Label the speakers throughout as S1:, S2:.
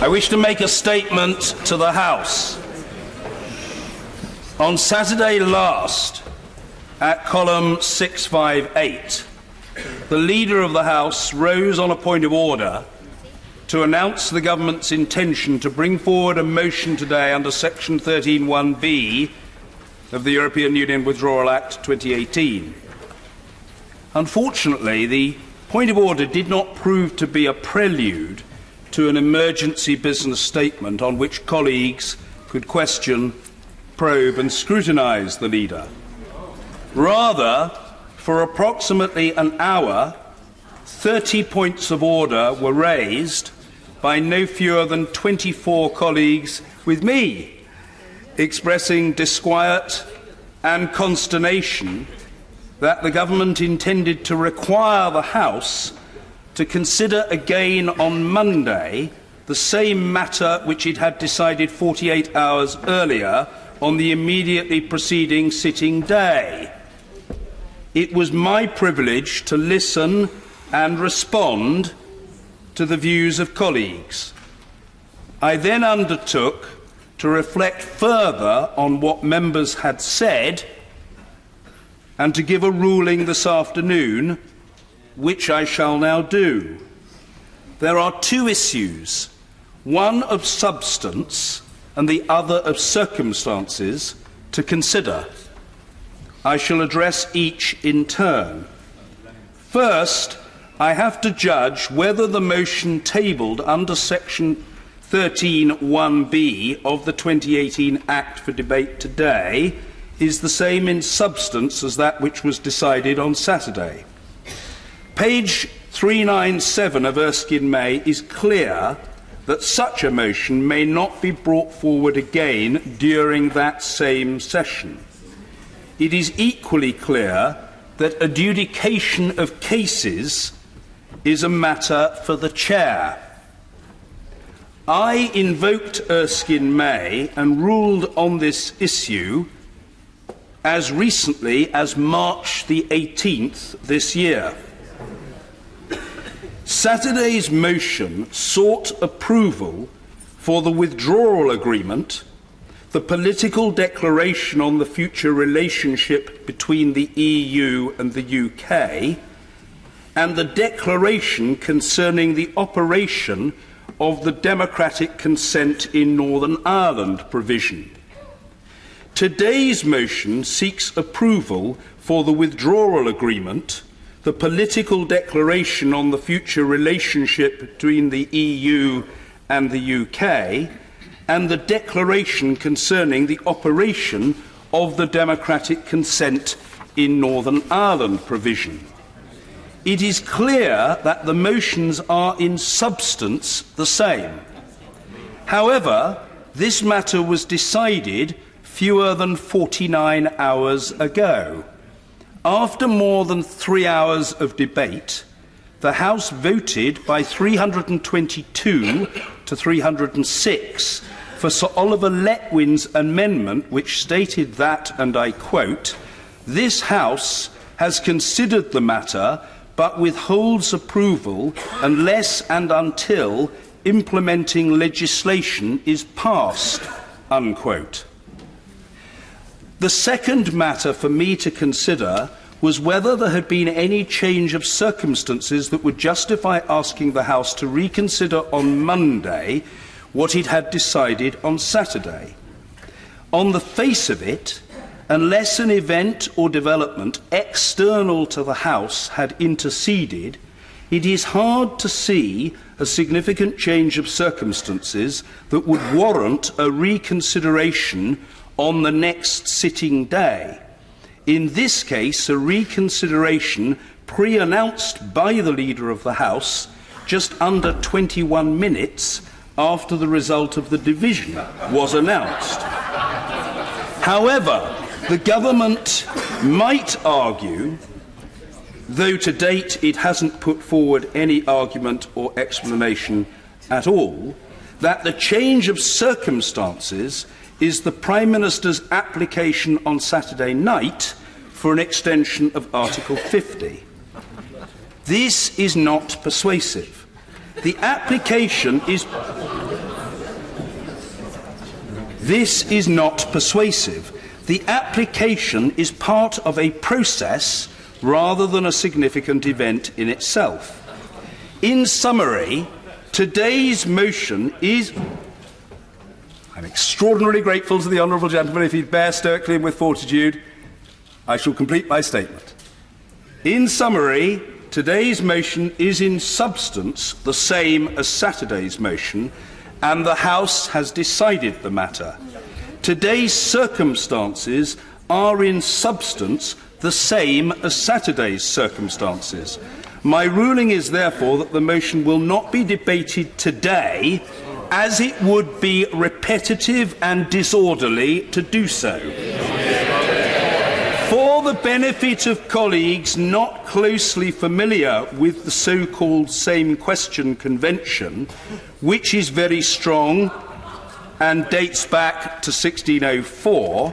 S1: I wish to make a statement to the House. On Saturday last, at column 658, the Leader of the House rose on a point of order to announce the government's intention to bring forward a motion today under Section 13(1)(b) of the European Union Withdrawal Act 2018. Unfortunately, the point of order did not prove to be a prelude to an emergency business statement on which colleagues could question, probe and scrutinise the Leader. Rather, for approximately an hour, 30 points of order were raised by no fewer than 24 colleagues, with me expressing disquiet and consternation that the government intended to require the House to consider again on Monday the same matter which it had decided 48 hours earlier on the immediately preceding sitting day. It was my privilege to listen and respond to the views of colleagues. I then undertook to reflect further on what members had said and to give a ruling this afternoon, which I shall now do. There are two issues, one of substance and the other of circumstances, to consider. I shall address each in turn. First, I have to judge whether the motion tabled under Section 13(1)(b) of the 2018 Act for debate today is the same in substance as that which was decided on Saturday. Page 397 of Erskine May is clear that such a motion may not be brought forward again during that same session. It is equally clear that adjudication of cases is a matter for the Chair. I invoked Erskine May and ruled on this issue as recently as March the 18th this year. Saturday's motion sought approval for the withdrawal agreement, the political declaration on the future relationship between the EU and the UK, and the declaration concerning the operation of the democratic consent in Northern Ireland provision. Today's motion seeks approval for the withdrawal agreement, the political declaration on the future relationship between the EU and the UK, and the declaration concerning the operation of the democratic consent in Northern Ireland provision. It is clear that the motions are in substance the same. However, this matter was decided fewer than 49 hours ago. After more than 3 hours of debate, the House voted by 322 to 306 for Sir Oliver Letwin's amendment, which stated that, and I quote, "This House has considered the matter but withholds approval unless and until implementing legislation is passed," unquote. The second matter for me to consider was whether there had been any change of circumstances that would justify asking the House to reconsider on Monday what it had decided on Saturday. On the face of it, unless an event or development external to the House had interceded, it is hard to see a significant change of circumstances that would warrant a reconsideration on the next sitting day. In this case, a reconsideration pre-announced by the Leader of the House just under 21 minutes after the result of the division was announced. However, the government might argue, though to date it hasn't put forward any argument or explanation at all, that the change of circumstances is the Prime Minister's application on Saturday night for an extension of Article 50. This is not persuasive. The application is... This is not persuasive. The application is part of a process rather than a significant event in itself. In summary, today's motion is... I'm extraordinarily grateful to the honourable gentleman. If he'd bear stoically and with fortitude, I shall complete my statement. In summary, today's motion is in substance the same as Saturday's motion, and the House has decided the matter. Today's circumstances are in substance the same as Saturday's circumstances. My ruling is therefore that the motion will not be debated today, as it would be repetitive and disorderly to do so. For the benefit of colleagues not closely familiar with the so-called same question convention, which is very strong and dates back to 1604,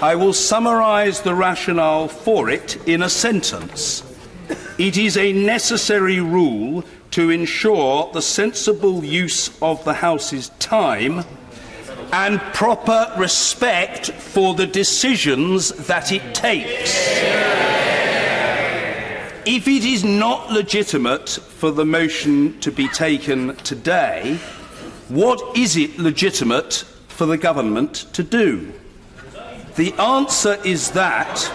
S1: I will summarise the rationale for it in a sentence. It is a necessary rule to ensure the sensible use of the House's time and proper respect for the decisions that it takes. If it is not legitimate for the motion to be taken today, what is it legitimate for the government to do? The answer is that,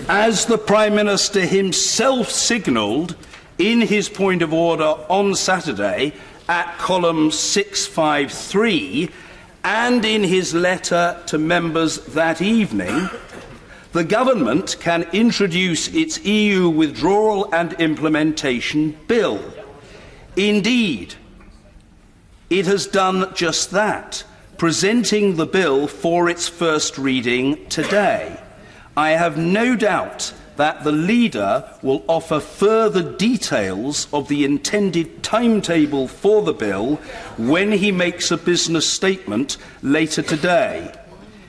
S1: as the Prime Minister himself signalled in his point of order on Saturday at column 653 and in his letter to members that evening, the government can introduce its EU withdrawal and implementation bill. Indeed, it has done just that, presenting the bill for its first reading today. I have no doubt that the leader will offer further details of the intended timetable for the bill when he makes a business statement later today.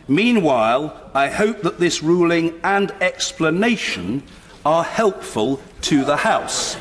S1: Meanwhile, I hope that this ruling and explanation are helpful to the House.